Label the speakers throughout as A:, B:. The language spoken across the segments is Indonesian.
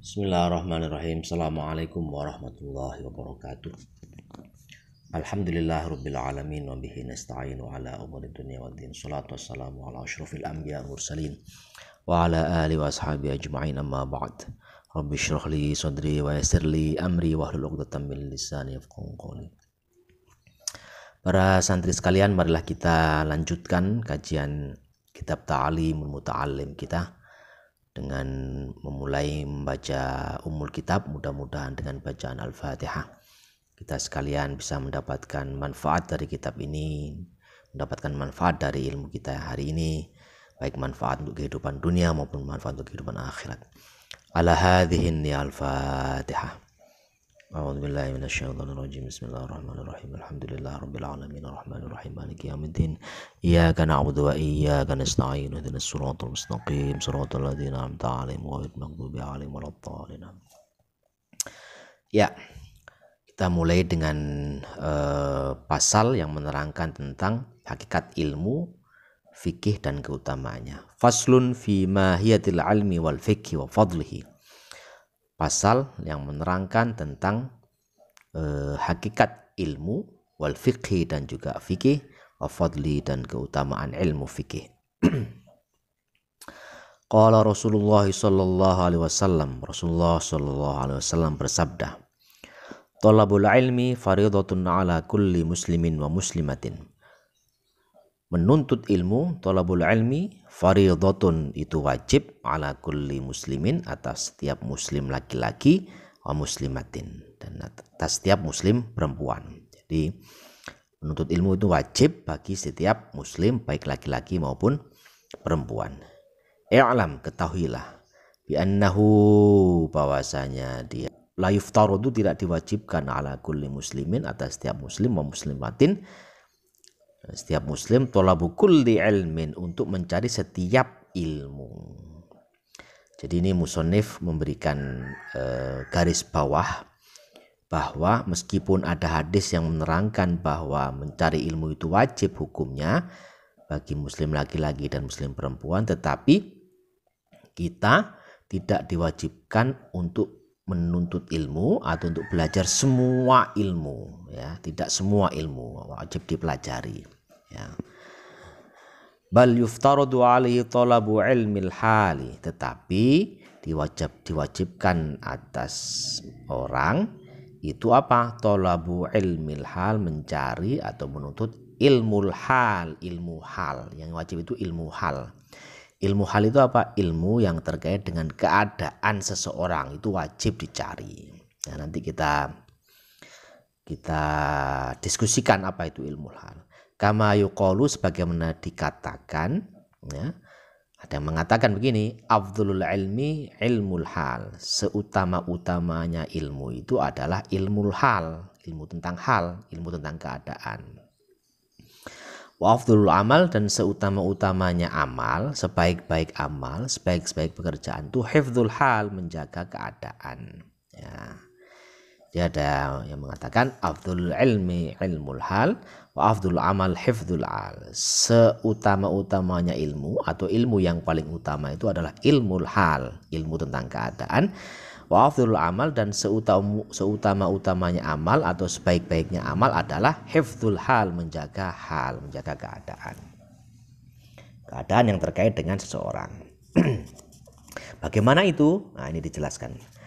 A: Bismillahirrahmanirrahim. Assalamualaikum warahmatullahi wabarakatuh. Alhamdulillah rabbil alamin wa bihi nasta'inu ala umuri dunya waddin. Shalatu wassalamu ala asyrafil anbiya mursalin wa ala alihi wa ashabihi ajma'in, amma ba'd. Rabbi shrah li sadri wa yassir li amri wahlul 'uqdatam min lisani yafqahu qawli. Para santri sekalian, marilah kita lanjutkan kajian kitab Ta'limul Muta'allim kita dengan memulai membaca Ummul Kitab. Mudah-mudahan dengan bacaan Al-Fatihah kita sekalian bisa mendapatkan manfaat dari kitab ini, mendapatkan manfaat dari ilmu kita hari ini, baik manfaat untuk kehidupan dunia maupun manfaat untuk kehidupan akhirat. Ala hadhihi Al-Fatihah. A'udzubillahi minasyaitonir rajim. Bismillahirrahmanirrahim. Alhamdulillahirabbil alamin arrahmanir rahim maliki yaumiddin. Iyyaka na'budu wa iyyaka nasta'in. Ihdinas siratal mustaqim. Shiratal ladzina an'amta 'alaihim ghairil maghdubi 'alaihim waladdallin. Ya, kita mulai dengan pasal yang menerangkan tentang hakikat ilmu, fikih dan keutamaannya. Faslun fi mahiyatil ilmi wal fikhi wa fadlihi. Pasal yang menerangkan tentang hakikat ilmu, wal fikhi dan juga fikih, wa fadli dan keutamaan ilmu fikih. Qala Rasulullah sallallahu alaihi wasallam, Rasulullah sallallahu alaihi wasallam bersabda, "Thalabul ilmi fariidatun ala kulli muslimin wa muslimatin." Menuntut ilmu, thalabul ilmi, fariidatun itu wajib, ala kulli muslimin atas setiap muslim laki-laki, wa muslimatin dan atas setiap muslim perempuan. Jadi menuntut ilmu itu wajib bagi setiap muslim baik laki-laki maupun perempuan. I'lam, ketahuilah, bi annahu, bahwasanya dia la yuftarudu, tidak diwajibkan, ala kulli muslimin atas setiap muslim wa muslimatin, setiap muslim, thalabu kulli ilmin, untuk mencari setiap ilmu. Jadi ini musonif memberikan garis bawah bahwa meskipun ada hadis yang menerangkan bahwa mencari ilmu itu wajib hukumnya bagi muslim laki-laki dan muslim perempuan, tetapi kita tidak diwajibkan untuk menuntut ilmu atau untuk belajar semua ilmu, ya, tidak semua ilmu wajib dipelajari, ya. Bal yuftaradu alaihi talabu ilmil hali, tetapi diwajibkan atas orang itu apa? Talabu ilmil hal, mencari atau menuntut ilmul hal, ilmu hal. Yang wajib itu ilmu hal. Ilmu hal itu apa? Ilmu yang terkait dengan keadaan seseorang, itu wajib dicari. Nah, nanti kita diskusikan apa itu ilmu hal. Kama yuqalu, sebagaimana dikatakan, ya, ada yang mengatakan begini, afdhalul ilmi ilmul hal, seutama-utamanya ilmu itu adalah ilmul hal, ilmu tentang hal, ilmu tentang keadaan. Wa afdhalul amal, dan seutama-utamanya amal, sebaik-baik amal, sebaik-baik pekerjaan itu hifdzul hal, menjaga keadaan, ya. Jadi ada yang mengatakan afdhalul ilmi ilmul hal wa afdhalul amal hifdzul hal. Seutama-utamanya ilmu atau ilmu yang paling utama itu adalah ilmul hal, ilmu tentang keadaan. Wa afdhalul amal, dan seutama-utamanya amal atau sebaik-baiknya amal adalah hifdzul hal, menjaga keadaan. Keadaan yang terkait dengan seseorang. Bagaimana itu? Nah, ini dijelaskan.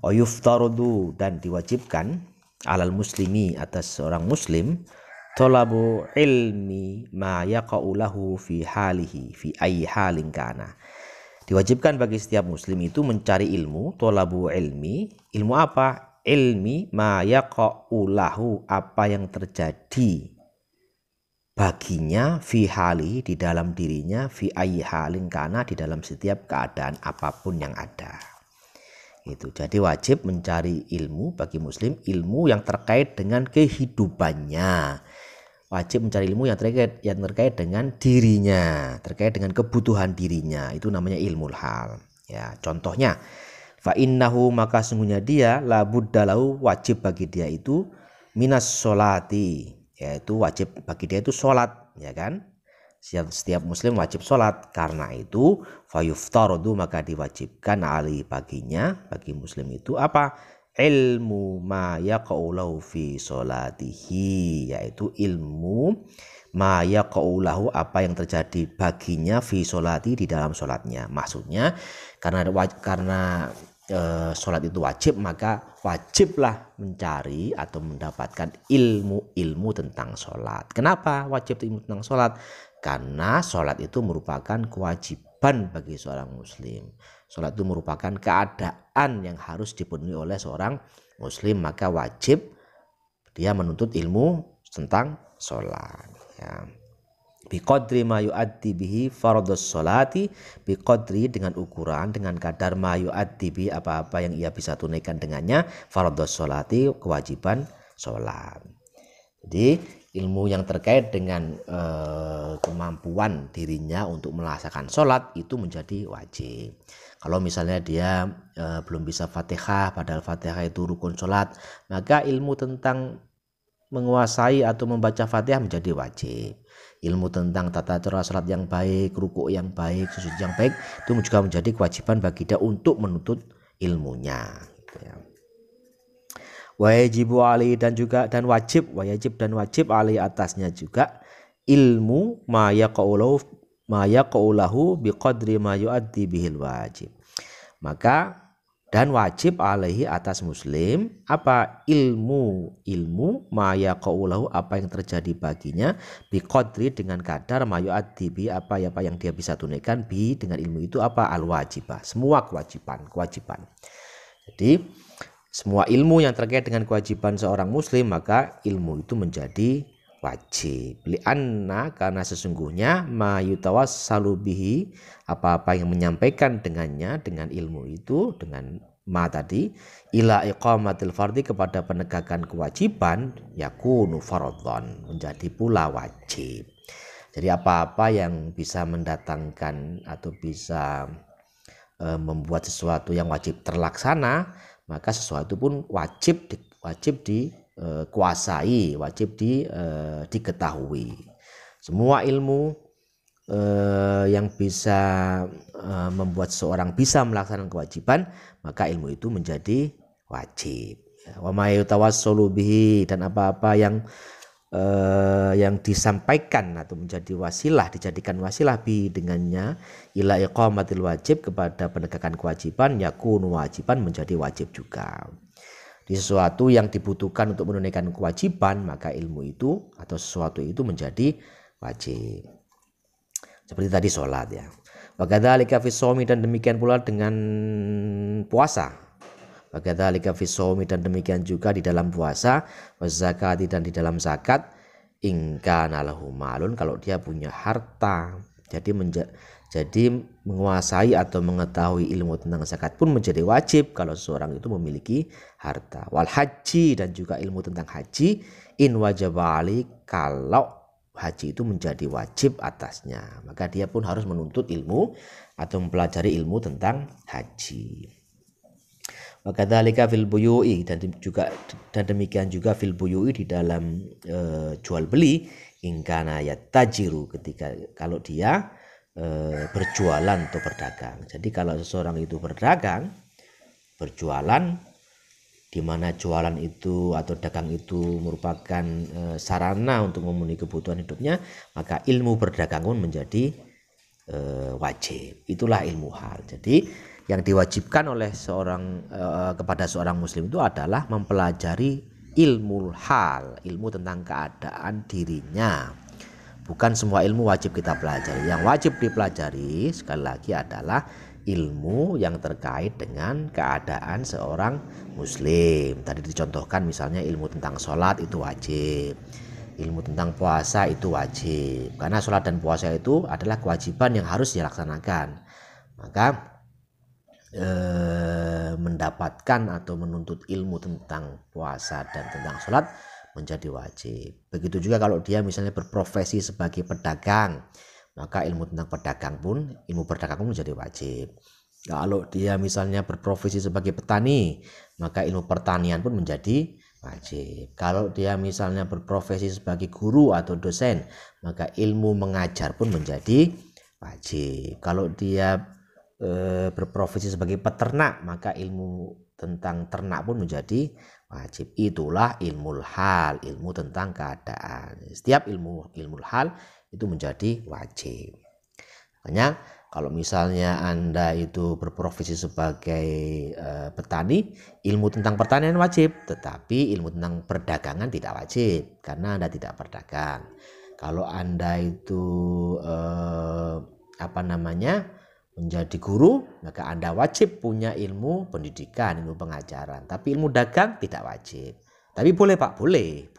A: Yuftarudu, dan diwajibkan, alal muslimi, atas seorang muslim, talabu ilmi ma yaqa'u lahu fi halihi fi ayyi halin kana. Diwajibkan bagi setiap muslim itu mencari ilmu, talabu ilmi, ilmu apa? Ilmi ma yaqa'u lahu, apa yang terjadi baginya, fi halihi, di dalam dirinya, fi ayyi halin kana, di dalam setiap keadaan apapun yang ada. Itu jadi wajib mencari ilmu bagi muslim, ilmu yang terkait dengan kehidupannya. Wajib mencari ilmu yang terkait dengan dirinya, terkait dengan kebutuhan dirinya, itu namanya ilmul hal, ya. Contohnya, fa innahu, maka sungguhnya dia, la buddalahu, wajib bagi dia itu, minas sholati, yaitu wajib bagi dia itu sholat, ya kan. Setiap muslim wajib sholat. Karena itu fayuftarodu maka diwajibkan baginya, bagi muslim itu apa? Ilmu ma yaqa'ulahu fi sholatihi, yaitu ilmu ma yaqa'ulahu apa yang terjadi baginya fi sholati di dalam sholatnya. Maksudnya karena sholat itu wajib, maka wajiblah mencari atau mendapatkan ilmu tentang sholat. Kenapa wajib ilmu tentang sholat? Karena sholat itu merupakan kewajiban bagi seorang muslim. Sholat itu merupakan keadaan yang harus dipenuhi oleh seorang muslim, maka wajib dia menuntut ilmu tentang sholat. Ya. Biqadri ma yu'addi bihi fardhus sholati, biqadri dengan ukuran, dengan kadar ma yu'addi bihi apa-apa yang ia bisa tunaikan dengannya, fardhus sholati kewajiban sholat. Jadi ilmu yang terkait dengan kemampuan dirinya untuk melaksanakan sholat itu menjadi wajib. Kalau misalnya dia belum bisa Fatihah, padahal Fatihah itu rukun sholat, maka ilmu tentang menguasai atau membaca Fatihah menjadi wajib. Ilmu tentang tata cara salat yang baik, rukuk yang baik, sujud yang baik itu juga menjadi kewajiban bagi dia untuk menuntut ilmunya. Wajibu ali dan wajib ali atasnya juga ilmu ma yaqaulahu biqadri ma yuaddi bihil wajib. Maka dan wajib alaihi atas muslim apa? Ilmu ma yaqaulahu apa yang terjadi baginya, biqadri dengan kadar ma yuaddi bi apa yang dia bisa tunaikan, bi dengan ilmu itu apa? Al wajibah, semua kewajiban. Jadi semua ilmu yang terkait dengan kewajiban seorang muslim maka ilmu itu menjadi wajib. Li'anna karena sesungguhnya ma yutawassalu bihi apa-apa yang menyampaikan dengannya, dengan ilmu itu, dengan ma tadi, ila iqamatil fardhi kepada penegakan kewajiban, yakunu fardhon menjadi pula wajib. Jadi apa-apa yang bisa mendatangkan atau bisa membuat sesuatu yang wajib terlaksana, maka sesuatu pun wajib dikuasai, wajib diketahui. Semua ilmu yang bisa membuat seseorang bisa melaksanakan kewajiban, maka ilmu itu menjadi wajib. Wa ma yutawassalu bihi dan apa-apa yang disampaikan atau menjadi wasilah, dijadikan wasilah bi dengannya ila iqamatil wajib kepada penegakan kewajiban, yakunu wajiban menjadi wajib juga. Di sesuatu yang dibutuhkan untuk menunaikan kewajiban, maka ilmu itu atau sesuatu itu menjadi wajib. Seperti tadi sholat ya. Wa kadzalika fi shaumi dan demikian pula dengan puasa. Wa kadzalika fi shaumi dan demikian juga di dalam puasa, wa zakati dan di dalam zakat, in kana lahu malun kalau dia punya harta. Jadi menguasai atau mengetahui ilmu tentang zakat pun menjadi wajib kalau seseorang itu memiliki harta. Wal haji dan juga ilmu tentang haji, in wajaba ali kalau haji itu menjadi wajib atasnya, maka dia pun harus menuntut ilmu atau mempelajari ilmu tentang haji. Wa kadzalika fil buyu'i dan demikian juga fil buyu'i di dalam jual beli, in kana yattajiru ketika kalau dia berjualan atau berdagang. Jadi kalau seseorang itu berjualan, di mana jualan itu atau dagang itu merupakan sarana untuk memenuhi kebutuhan hidupnya, maka ilmu berdagang pun menjadi wajib. Itulah ilmu hal. Jadi yang diwajibkan oleh kepada seorang muslim itu adalah mempelajari ilmu hal, ilmu tentang keadaan dirinya. Bukan semua ilmu wajib kita pelajari. Yang wajib dipelajari sekali lagi adalah ilmu yang terkait dengan keadaan seorang muslim. Tadi dicontohkan misalnya ilmu tentang sholat itu wajib, ilmu tentang puasa itu wajib, karena sholat dan puasa itu adalah kewajiban yang harus dilaksanakan. Maka mendapatkan atau menuntut ilmu tentang puasa dan tentang sholat menjadi wajib. Begitu juga kalau dia misalnya berprofesi sebagai pedagang, maka ilmu tentang ilmu berdagang pun menjadi wajib. Kalau dia misalnya berprofesi sebagai petani, maka ilmu pertanian pun menjadi wajib. Kalau dia misalnya berprofesi sebagai guru atau dosen, maka ilmu mengajar pun menjadi wajib. Kalau dia berprofesi sebagai peternak, maka ilmu tentang ternak pun menjadi wajib. Itulah ilmu hal, ilmu tentang keadaan. Setiap ilmu hal itu menjadi wajib. Makanya kalau misalnya Anda itu berprofesi sebagai petani, ilmu tentang pertanian wajib, tetapi ilmu tentang perdagangan tidak wajib karena Anda tidak berdagang. Kalau Anda itu menjadi guru, maka Anda wajib punya ilmu pendidikan, ilmu pengajaran. Tapi ilmu dagang tidak wajib. Tapi boleh Pak, boleh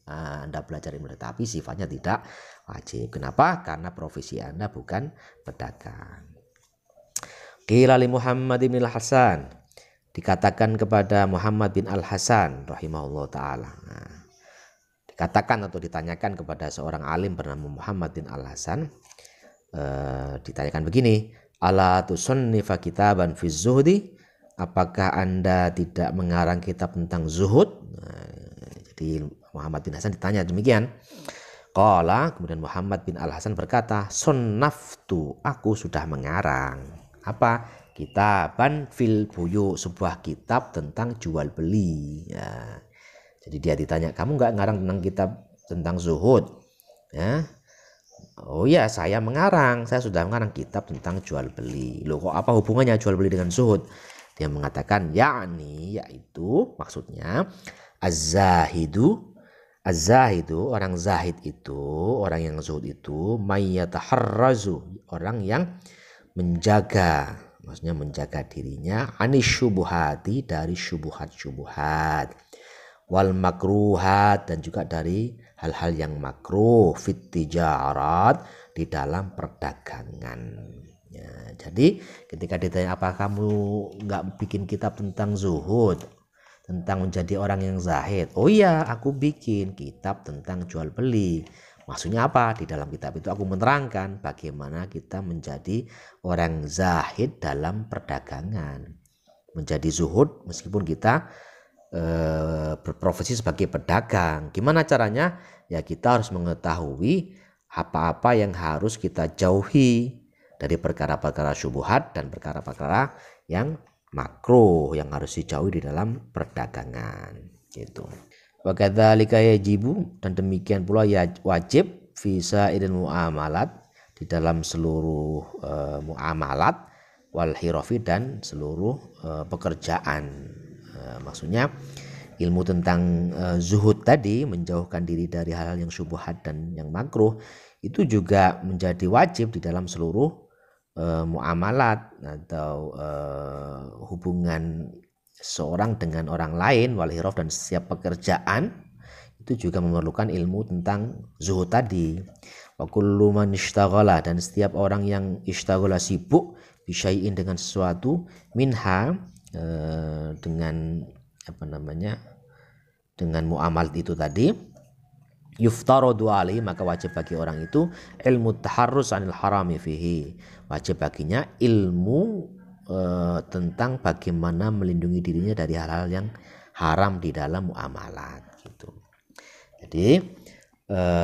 A: Anda belajar ilmu, tapi sifatnya tidak wajib. Kenapa? Karena profesi Anda bukan pedagang. Qila li Muhammad bin Al-Hasan, dikatakan kepada Muhammad bin Al-Hasan rahimahullah ta'ala. Dikatakan atau ditanyakan kepada seorang alim bernama Muhammad bin Al-Hasan, ditanyakan begini, ala tusannifa kitaban fi zuhdi, apakah Anda tidak mengarang kitab tentang zuhud? Jadi Muhammad bin Hasan ditanya demikian. Qala, kemudian Muhammad bin Al-Hasan berkata, sunnaftu, aku sudah mengarang. Apa? Kitaban fil buyu, sebuah kitab tentang jual beli. Ya. Jadi dia ditanya, kamu nggak ngarang tentang kitab tentang zuhud? Ya. Oh ya, saya mengarang. Saya sudah mengarang kitab tentang jual beli. Loh, kok apa hubungannya jual beli dengan zuhud? Dia mengatakan, yaitu maksudnya az-zahidu, orang zahid itu, orang yang zuhud itu, mayyataharrazu, orang yang menjaga, maksudnya menjaga dirinya, anisyubuhati, dari syubuhat-syubuhat, wal makruhat, dan juga dari hal-hal yang makruh, fit tijarat, di dalam perdagangan. Ya, jadi ketika ditanya apa kamu nggak bikin kitab tentang zuhud, tentang menjadi orang yang zahid? Oh iya, aku bikin kitab tentang jual beli. Maksudnya apa? Di dalam kitab itu aku menerangkan bagaimana kita menjadi orang zahid dalam perdagangan, menjadi zuhud meskipun kita berprofesi sebagai pedagang. Gimana caranya? Ya kita harus mengetahui apa-apa yang harus kita jauhi dari perkara-perkara syubhat dan perkara-perkara yang makruh yang harus dijauhi di dalam perdagangan gitu. Wa kadzalika yajibu, dan demikian pula ya wajib fi sa'iril muamalat, di dalam seluruh muamalat, wal hirafi, dan seluruh pekerjaan. Maksudnya ilmu tentang zuhud tadi, menjauhkan diri dari hal-hal yang syubhat dan yang makruh, itu juga menjadi wajib di dalam seluruh muamalat atau hubungan seorang dengan orang lain, wal hiraf, dan setiap pekerjaan itu juga memerlukan ilmu tentang zuhud tadi. Wa kullu man ishtaghala, dan setiap orang yang ishtaghala, sibuk, bisyai'in, dengan sesuatu, minha, dengan dengan muamalat itu tadi, yuftaradu alaihi, maka wajib bagi orang itu ilmu taharrus anil harami fihi, wajib baginya ilmu tentang bagaimana melindungi dirinya dari hal-hal yang haram di dalam muamalat gitu. Jadi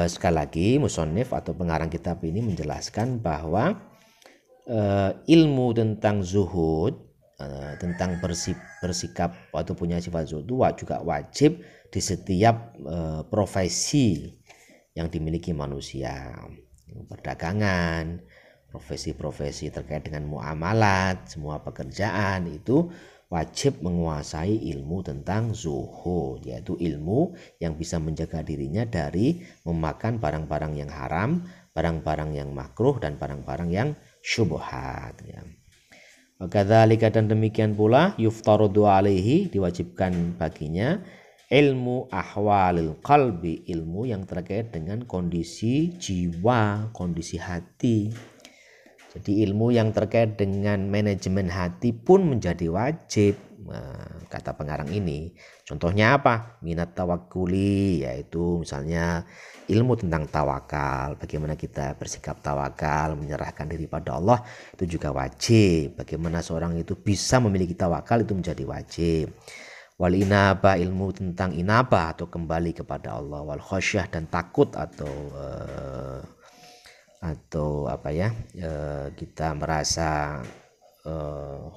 A: sekali lagi musannif atau pengarang kitab ini menjelaskan bahwa ilmu tentang zuhud, tentang bersikap atau punya sifat zuhud itu juga wajib di setiap profesi yang dimiliki manusia, perdagangan, profesi-profesi terkait dengan muamalat, semua pekerjaan itu wajib menguasai ilmu tentang zuhud, yaitu ilmu yang bisa menjaga dirinya dari memakan barang-barang yang haram, barang-barang yang makruh, dan barang-barang yang syubhat. Ya. Wakadzalika, dan demikian pula, yuftaradu alaihi, diwajibkan baginya ilmu ahwalil qalbi, ilmu yang terkait dengan kondisi jiwa, kondisi hati. Jadi ilmu yang terkait dengan manajemen hati pun menjadi wajib, kata pengarang ini. Contohnya apa? Minat tawakkuli, yaitu misalnya ilmu tentang tawakal, bagaimana kita bersikap tawakal, menyerahkan diri pada Allah, itu juga wajib. Bagaimana seorang itu bisa memiliki tawakal, itu menjadi wajib. Wal inabah, ilmu tentang inabah atau kembali kepada Allah. Wal khasyah, dan takut atau kita merasa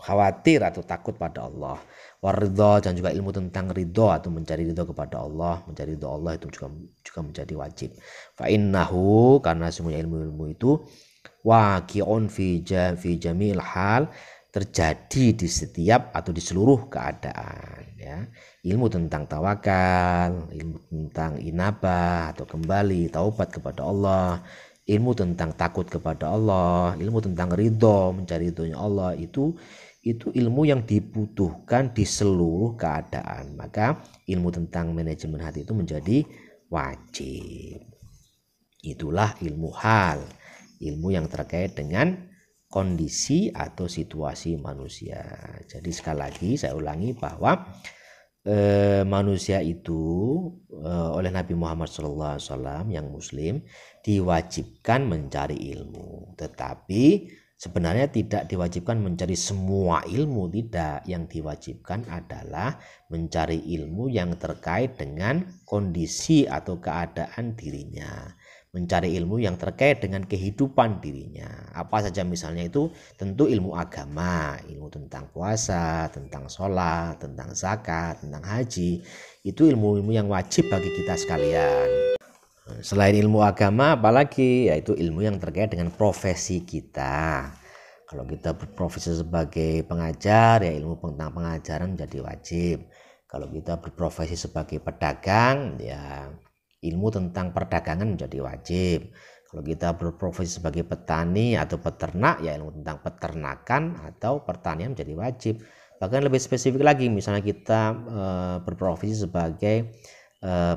A: khawatir atau takut pada Allah. Waridho, dan juga ilmu tentang ridho atau mencari ridho kepada Allah. Mencari ridho Allah itu juga menjadi wajib. Fa innahu, karena semuanya ilmu-ilmu itu waqi'un fi jami'il hal, terjadi di setiap atau di seluruh keadaan, ya. Ilmu tentang tawakal, ilmu tentang inabah atau kembali taubat kepada Allah, ilmu tentang takut kepada Allah, ilmu tentang ridho, mencari ridhonya Allah, itu ilmu yang dibutuhkan di seluruh keadaan. Maka ilmu tentang manajemen hati itu menjadi wajib. Itulah ilmu hal, ilmu yang terkait dengan kondisi atau situasi manusia. Jadi sekali lagi saya ulangi bahwa manusia itu oleh Nabi Muhammad SAW yang muslim diwajibkan mencari ilmu, tetapi sebenarnya tidak diwajibkan mencari semua ilmu, tidak. Yang diwajibkan adalah mencari ilmu yang terkait dengan kondisi atau keadaan dirinya, mencari ilmu yang terkait dengan kehidupan dirinya. Apa saja misalnya itu? Tentu ilmu agama, ilmu tentang puasa, tentang sholat, tentang zakat, tentang haji. Itu ilmu-ilmu yang wajib bagi kita sekalian. Selain ilmu agama, apalagi? Yaitu ilmu yang terkait dengan profesi kita. Kalau kita berprofesi sebagai pengajar, ya ilmu tentang pengajaran menjadi wajib. Kalau kita berprofesi sebagai pedagang, ya ilmu tentang perdagangan menjadi wajib. Kalau kita berprofesi sebagai petani atau peternak, ya ilmu tentang peternakan atau pertanian menjadi wajib. Bahkan lebih spesifik lagi, misalnya kita berprofesi sebagai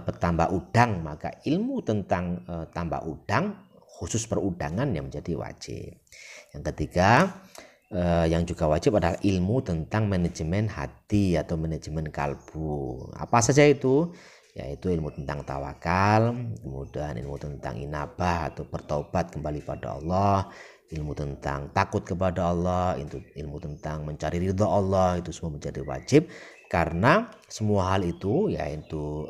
A: petambak udang, maka ilmu tentang tambak udang khusus perudangan yang menjadi wajib. Yang ketiga, yang juga wajib adalah ilmu tentang manajemen hati atau manajemen kalbu. Apa saja itu? Yaitu ilmu tentang tawakal, kemudian ilmu tentang inabah atau bertaubat kembali pada Allah, ilmu tentang takut kepada Allah, ilmu tentang mencari ridho Allah, itu semua menjadi wajib. Karena semua hal itu, yaitu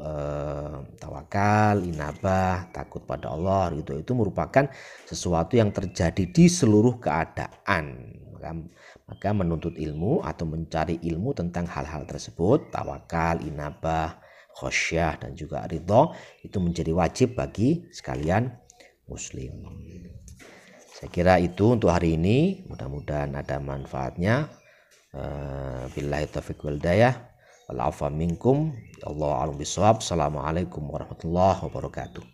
A: tawakal, inabah, takut pada Allah, itu merupakan sesuatu yang terjadi di seluruh keadaan. Maka menuntut ilmu atau mencari ilmu tentang hal-hal tersebut, tawakal, inabah, khosyah, dan juga ridho, itu menjadi wajib bagi sekalian muslim. Saya kira itu untuk hari ini, mudah-mudahan ada manfaatnya. Billahi taufiq wal hidayah, wal afwa minkum, Allahu a'lam bishawab. Assalamualaikum warahmatullahi wabarakatuh.